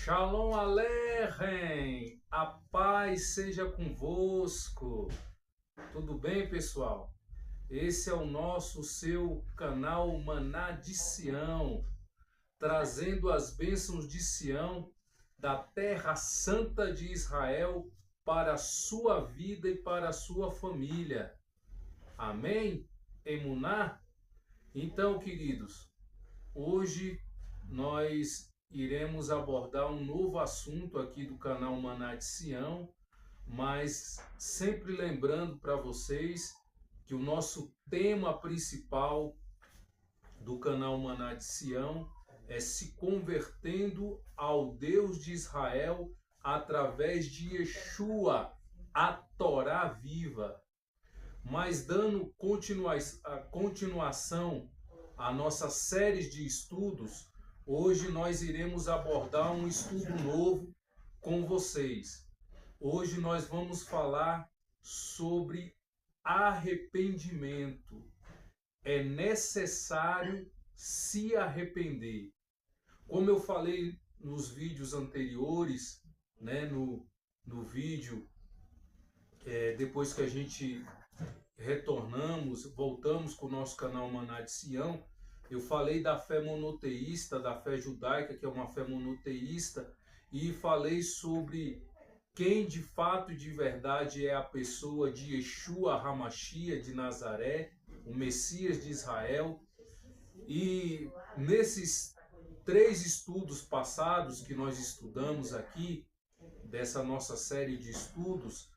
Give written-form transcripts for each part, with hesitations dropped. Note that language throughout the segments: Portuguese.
Shalom Aleichem, a paz seja convosco. Tudo bem, pessoal? Esse é o seu canal Maná de Sião, trazendo as bênçãos de Sião, da terra santa de Israel, para a sua vida e para a sua família. Amém? Emuná? Então, queridos, hoje nós iremos abordar um novo assunto aqui do canal Maná de Sião, mas sempre lembrando para vocês que o nosso tema principal do canal Maná de Sião é se convertendo ao Deus de Israel através de Yeshua, a Torá viva. Mas dando continuação à nossa série de estudos, hoje nós iremos abordar um estudo novo com vocês. Hoje nós vamos falar sobre arrependimento. É necessário se arrepender. Como eu falei nos vídeos anteriores, né, no vídeo, depois que a gente voltamos com o nosso canal Maná de Sião, eu falei da fé monoteísta, da fé judaica, que é uma fé monoteísta, e falei sobre quem de fato e de verdade é a pessoa de Yeshua HaMashiach de Nazaré, o Messias de Israel. E nesses 3 estudos passados que nós estudamos aqui, dessa nossa série de estudos,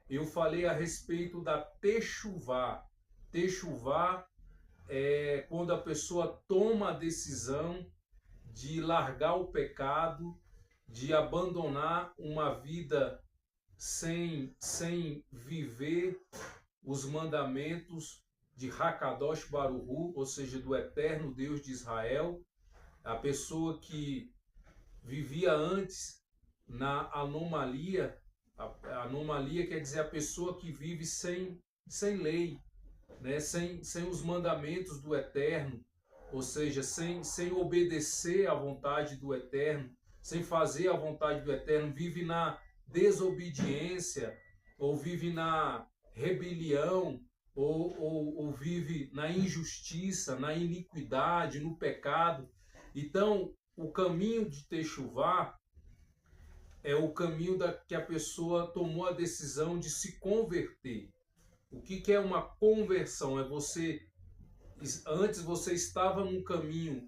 eu falei a respeito da Techuvá. Techuvá é quando a pessoa toma a decisão de largar o pecado, de abandonar uma vida sem viver os mandamentos de Hakadosh Baruch Hu, ou seja, do eterno Deus de Israel. A pessoa que vivia antes na anomalia. A anomalia quer dizer a pessoa que vive sem lei, né? sem os mandamentos do Eterno, ou seja, sem obedecer à vontade do Eterno, sem fazer a vontade do Eterno, vive na desobediência, ou vive na rebelião, ou vive na injustiça, na iniquidade, no pecado. Então, o caminho de Techuvá é o caminho que a pessoa tomou a decisão de se converter. O que é uma conversão? Antes você estava num caminho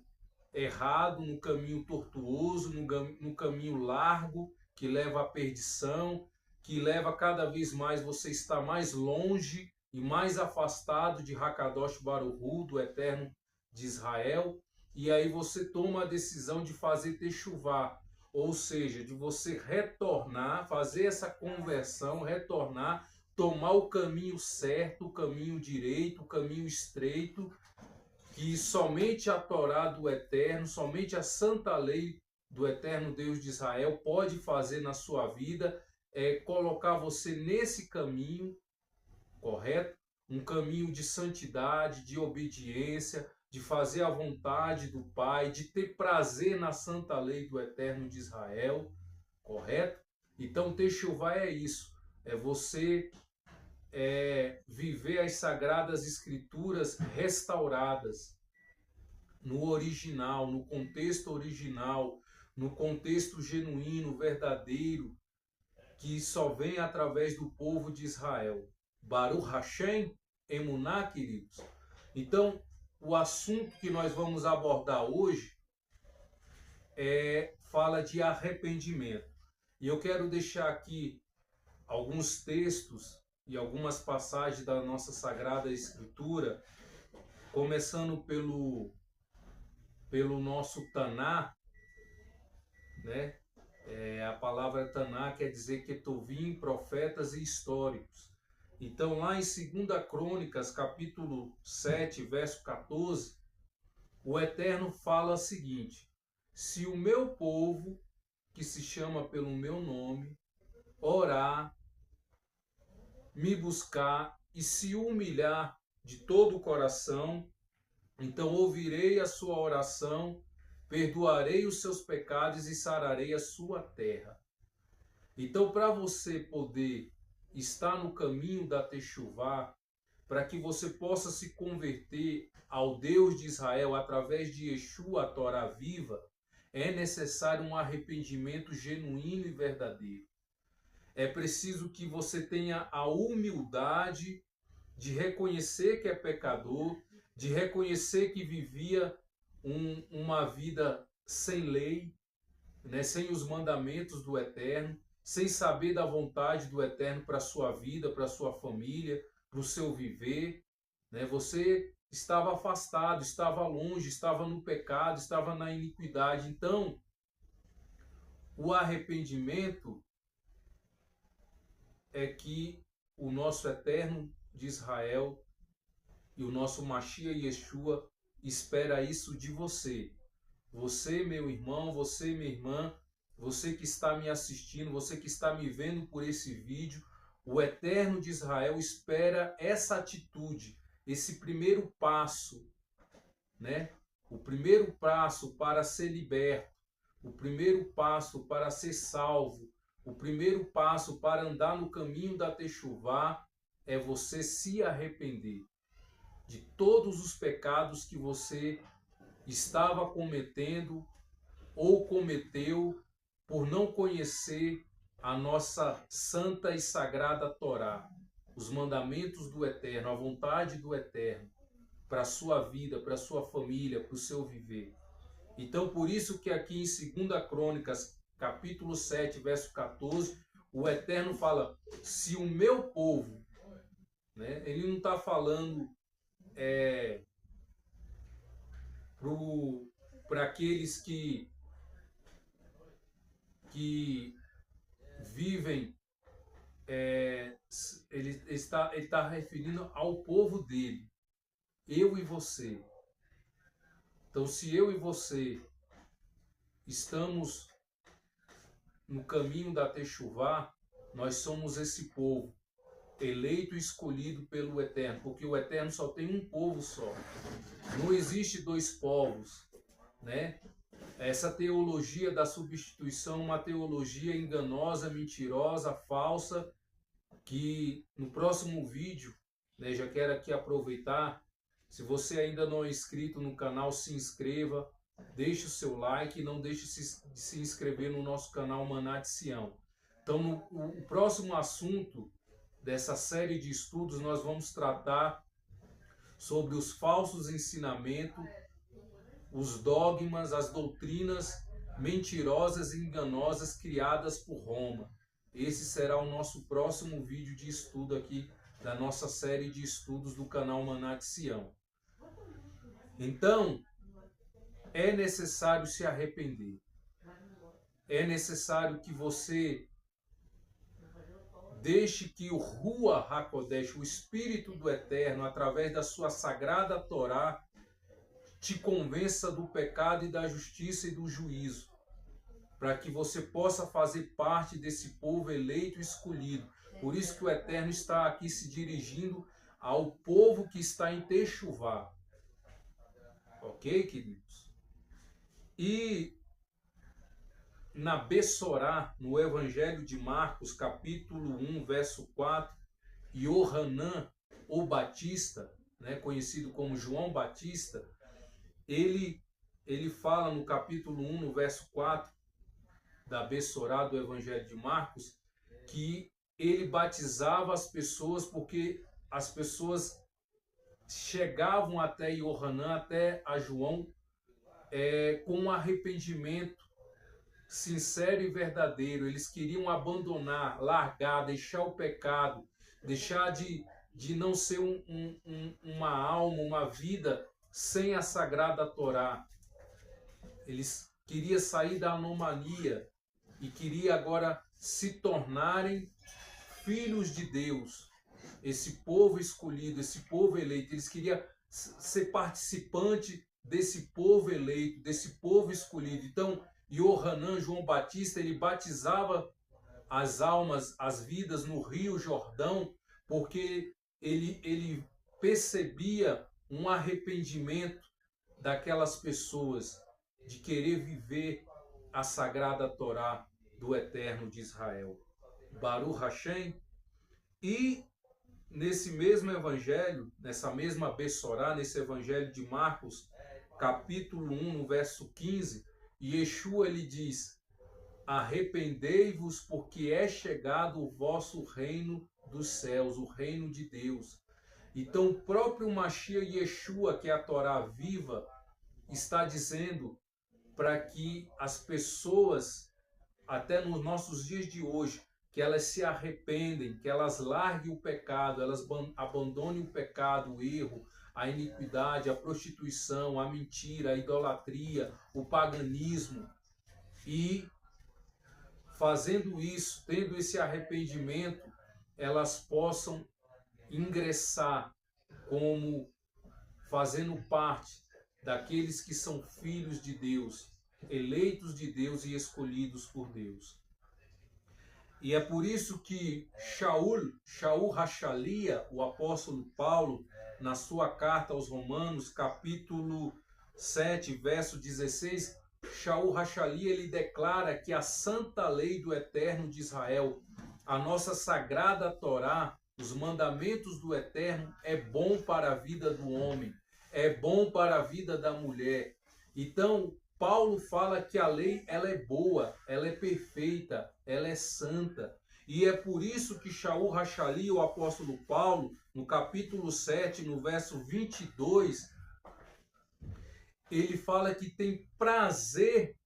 errado, num caminho tortuoso, num caminho largo, que leva à perdição, que leva cada vez mais, você está mais longe e mais afastado de Hakadosh Baruch Hu, do Eterno de Israel, e aí você toma a decisão de fazer Techuvá, ou seja, de você retornar, fazer essa conversão, retornar, tomar o caminho certo, o caminho direito, o caminho estreito, que somente a Torá do Eterno, somente a santa lei do Eterno Deus de Israel pode fazer na sua vida, é colocar você nesse caminho, correto? Um caminho de santidade, de obediência, de fazer a vontade do Pai, de ter prazer na santa lei do Eterno de Israel, correto? Então, Techuvá é isso, é você viver as Sagradas Escrituras restauradas, no original, no contexto original, no contexto genuíno, verdadeiro, que só vem através do povo de Israel. Baruch Hashem, Emuná, queridos. Então, o assunto que nós vamos abordar hoje fala de arrependimento. E eu quero deixar aqui alguns textos e algumas passagens da nossa Sagrada Escritura, começando pelo nosso Taná, né? A palavra Taná quer dizer Ketuvim, profetas e históricos. Então, lá em 2 Crônicas, capítulo 7, verso 14, o Eterno fala o seguinte: se o meu povo, que se chama pelo meu nome, orar, me buscar e se humilhar de todo o coração, então ouvirei a sua oração, perdoarei os seus pecados e sararei a sua terra. Então, para você poder estar no caminho da Techuvá, para que você possa se converter ao Deus de Israel através de Yeshua, a Torá viva, é necessário um arrependimento genuíno e verdadeiro. É preciso que você tenha a humildade de reconhecer que é pecador, de reconhecer que vivia uma vida sem lei, né, sem os mandamentos do Eterno, sem saber da vontade do Eterno para a sua vida, para a sua família, para o seu viver. Né? Você estava afastado, estava longe, estava no pecado, estava na iniquidade. Então, o arrependimento é que o nosso Eterno de Israel e o nosso Mashiach Yeshua espera isso de você. Você, meu irmão, você, minha irmã, você que está me assistindo, você que está me vendo por esse vídeo, o Eterno de Israel espera essa atitude, esse primeiro passo, né? O primeiro passo para ser liberto, o primeiro passo para ser salvo, o primeiro passo para andar no caminho da Techuvá é você se arrepender de todos os pecados que você estava cometendo ou cometeu por não conhecer a nossa santa e sagrada Torá, os mandamentos do Eterno, a vontade do Eterno para a sua vida, para a sua família, para o seu viver. Então, por isso que aqui em 2 Crônicas, capítulo 7, verso 14, o Eterno fala, se o meu povo, né, ele não está falando para aqueles que vivem, ele está referindo ao povo dele, eu e você. Então, se eu e você estamos no caminho da Techuvá, nós somos esse povo, eleito e escolhido pelo Eterno, porque o Eterno só tem um povo só. Não existe dois povos, né? Essa teologia da substituição, uma teologia enganosa, mentirosa, falsa, que no próximo vídeo, né, já quero aqui aproveitar, se você ainda não é inscrito no canal, se inscreva, deixe o seu like e não deixe de se inscrever no nosso canal Maná de Sião. Então, o próximo assunto dessa série de estudos, nós vamos tratar sobre os falsos ensinamentos, os dogmas, as doutrinas mentirosas e enganosas criadas por Roma. Esse será o nosso próximo vídeo de estudo aqui da nossa série de estudos do canal Maná de Sião. Então, é necessário se arrepender. É necessário que você deixe que o Ruach HaKodesh, o Espírito do Eterno, através da sua sagrada Torá, te convença do pecado e da justiça e do juízo, para que você possa fazer parte desse povo eleito e escolhido. Por isso que o Eterno está aqui se dirigindo ao povo que está em Techuvá. Ok, queridos? E na Bessorá, no Evangelho de Marcos, capítulo 1, verso 4, Yohanan, o Batista, né, conhecido como João Batista, ele fala no capítulo 1, no verso 4, da Bessorá do Evangelho de Marcos, que ele batizava as pessoas porque as pessoas chegavam até Yohanan, até a João, com um arrependimento sincero e verdadeiro. Eles queriam abandonar, largar, deixar o pecado, deixar de não ser uma alma, uma vida sem a sagrada Torá. Eles queriam sair da anomalia e queriam agora se tornarem filhos de Deus. Esse povo escolhido, esse povo eleito, eles queriam ser participante desse povo eleito, desse povo escolhido. Então, Yohanan, João Batista, ele batizava as almas, as vidas no Rio Jordão, porque ele percebia um arrependimento daquelas pessoas. de querer viver a sagrada Torá do Eterno de Israel. Baruch Hashem. E nesse mesmo evangelho, nessa mesma Bessorá, nesse evangelho de Marcos, capítulo 1, no verso 15, Yeshua ele diz: arrependei-vos, porque é chegado o vosso reino dos céus, o reino de Deus. Então o próprio Mashiach Yeshua, que é a Torá viva, está dizendo para que as pessoas, até nos nossos dias de hoje, que elas se arrependem, que elas larguem o pecado, elas abandonem o pecado, o erro, a iniquidade, a prostituição, a mentira, a idolatria, o paganismo. E fazendo isso, tendo esse arrependimento, elas possam ingressar como fazendo parte daqueles que são filhos de Deus, eleitos de Deus e escolhidos por Deus. E é por isso que Shaul Hachalia, o apóstolo Paulo, na sua carta aos Romanos, capítulo 7, verso 16, Shaul Hachalia, ele declara que a santa lei do Eterno de Israel, a nossa sagrada Torá, os mandamentos do Eterno, é bom para a vida do homem, é bom para a vida da mulher. Então, Paulo fala que a lei ela é boa, ela é perfeita, ela é santa. E é por isso que Shaul Hachali, o apóstolo Paulo, no capítulo 7, no verso 22, ele fala que tem prazer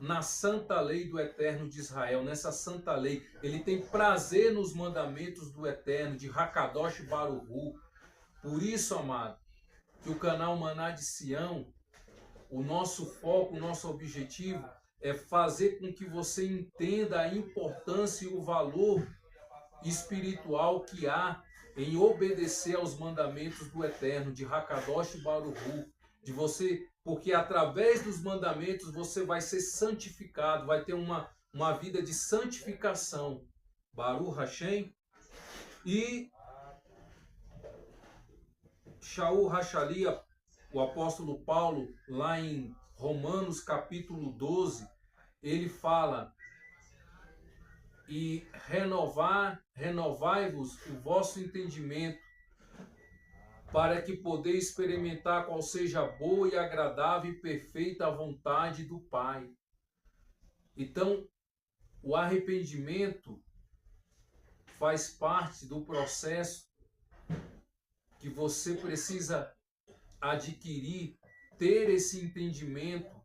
na santa lei do Eterno de Israel, nessa santa lei. Ele tem prazer nos mandamentos do Eterno, de Hakadosh Baruch Hu. Por isso, amado, que o canal Maná de Sião, o nosso foco, o nosso objetivo é fazer com que você entenda a importância e o valor espiritual que há em obedecer aos mandamentos do Eterno, de Hakadosh Baruch Hu, de você, porque através dos mandamentos você vai ser santificado, vai ter uma vida de santificação. Baruch Hashem. E Shaul Hachali, o apóstolo Paulo, lá em Romanos capítulo 12, ele fala: e renovai-vos o vosso entendimento, para que podeis experimentar qual seja a boa e agradável e perfeita a vontade do Pai. Então, o arrependimento faz parte do processo que você precisa adquirir, ter esse entendimento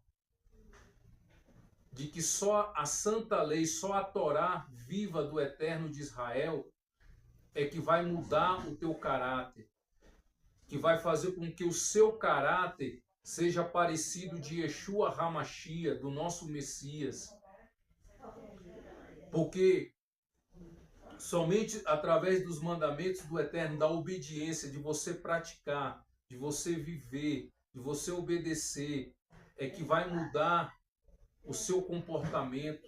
de que só a santa lei, só a Torá viva do Eterno de Israel é que vai mudar o teu caráter, que vai fazer com que o seu caráter seja parecido de Yeshua HaMashiach, do nosso Messias. Porque somente através dos mandamentos do Eterno, da obediência, de você praticar, de você viver, de você obedecer, é que vai mudar o seu comportamento,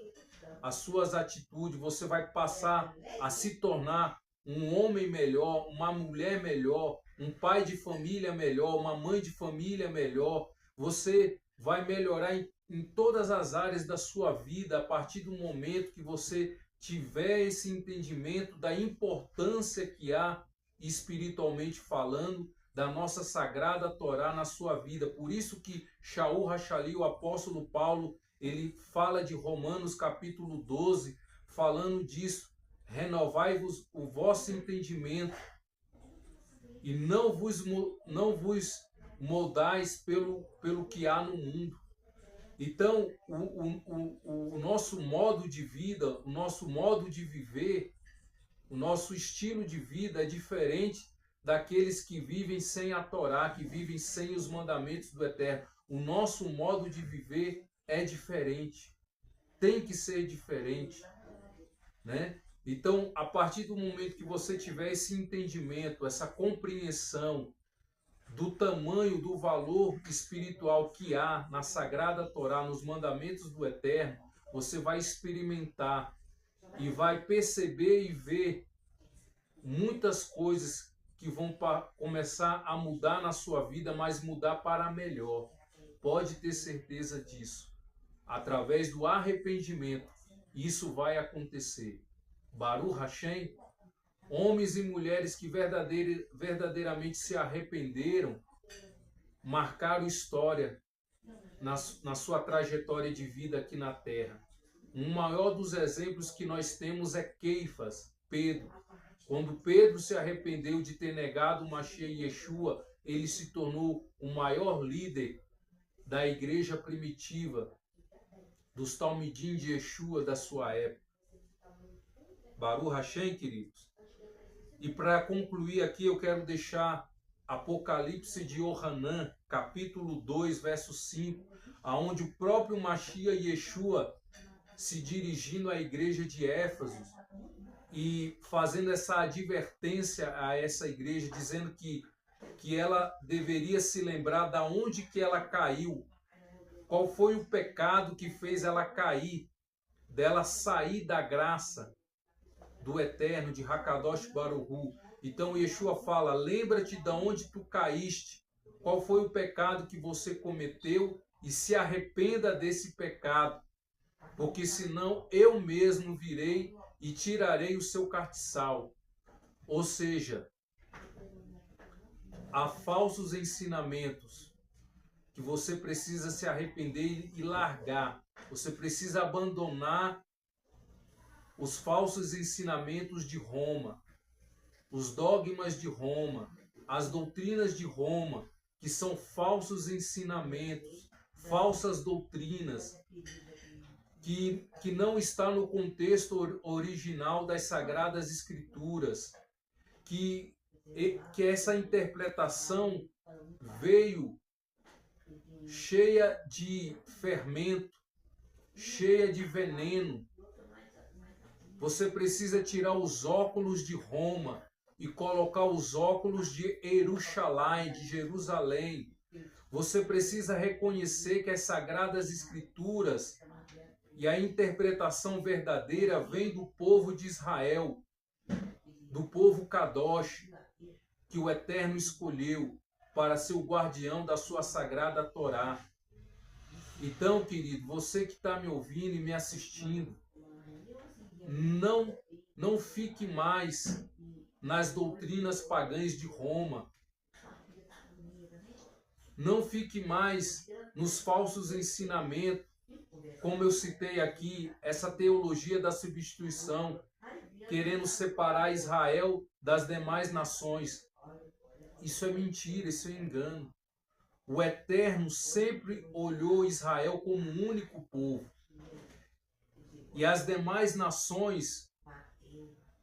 as suas atitudes. Você vai passar a se tornar um homem melhor, uma mulher melhor, um pai de família melhor, uma mãe de família melhor. Você vai melhorar em todas as áreas da sua vida a partir do momento que você tiver esse entendimento da importância que há, espiritualmente falando, da nossa sagrada Torá na sua vida. Por isso que Shaul Hachali, o apóstolo Paulo, ele fala de Romanos capítulo 12, falando disso: renovai-vos o vosso entendimento e não vos moldais pelo que há no mundo. Então, o nosso modo de vida, o nosso modo de viver, o nosso estilo de vida é diferente daqueles que vivem sem a Torá, que vivem sem os mandamentos do Eterno. O nosso modo de viver é diferente, tem que ser diferente, né? Então, a partir do momento que você tiver esse entendimento, essa compreensão do tamanho, do valor espiritual que há na Sagrada Torá, nos mandamentos do Eterno, você vai experimentar e vai perceber e ver muitas coisas que vão começar a mudar na sua vida, mas mudar para melhor. Pode ter certeza disso. Através do arrependimento, isso vai acontecer. Baruch Hashem, homens e mulheres que verdadeiramente se arrependeram, marcaram história na sua trajetória de vida aqui na Terra. Um maior dos exemplos que nós temos é Keifas, Pedro. Quando Pedro se arrependeu de ter negado o Mashiach Yeshua, ele se tornou o maior líder da igreja primitiva, dos Talmidim de Yeshua da sua época. Baruch Hashem, queridos. E para concluir aqui, eu quero deixar Apocalipse de Yohanan, capítulo 2, verso 5, aonde o próprio Mashiach Yeshua, se dirigindo à igreja de Éfeso e fazendo essa advertência a essa igreja, dizendo que ela deveria se lembrar da onde que ela caiu, qual foi o pecado que fez ela cair, dela sair da graça do Eterno, de Hakadosh Baruch Hu. Então Yeshua fala, lembra-te de onde tu caíste, qual foi o pecado que você cometeu e se arrependa desse pecado, porque senão eu mesmo virei e tirarei o seu castiçal. Ou seja, há falsos ensinamentos que você precisa se arrepender e largar. Você precisa abandonar os falsos ensinamentos de Roma, os dogmas de Roma, as doutrinas de Roma, que são falsos ensinamentos, falsas doutrinas, que não está no contexto original das Sagradas Escrituras, que essa interpretação veio cheia de fermento, cheia de veneno. Você precisa tirar os óculos de Roma e colocar os óculos de Jerusalém, de Jerusalém. Você precisa reconhecer que as Sagradas Escrituras e a interpretação verdadeira vem do povo de Israel, do povo Kadosh, que o Eterno escolheu para ser o guardião da sua sagrada Torá. Então, querido, você que está me ouvindo e me assistindo, não fique mais nas doutrinas pagãs de Roma. Não fique mais nos falsos ensinamentos, como eu citei aqui, essa teologia da substituição, querendo separar Israel das demais nações. Isso é mentira, isso é engano. O Eterno sempre olhou Israel como um único povo. E as demais nações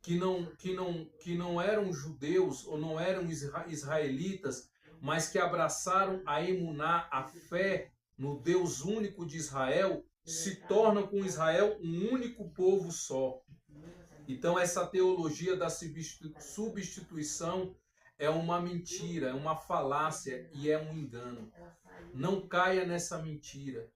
que não eram judeus ou não eram israelitas, mas que abraçaram a emuná, a fé no Deus único de Israel, se tornam com Israel um único povo só. Então essa teologia da substituição é uma mentira, é uma falácia e é um engano. Não caia nessa mentira.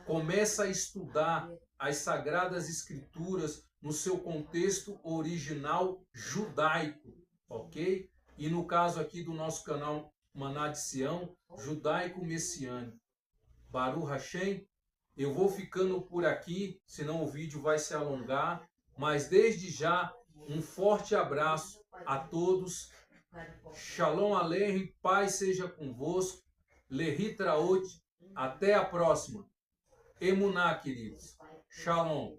Começa a estudar as Sagradas Escrituras no seu contexto original judaico, ok? E no caso aqui do nosso canal Maná de Sião, judaico-messiânico. Baruch Hashem, eu vou ficando por aqui, senão o vídeo vai se alongar, mas desde já, um forte abraço a todos. Shalom Aleichem, paz seja convosco. Lehitraot, até a próxima. Emuná, queridos. Shalom.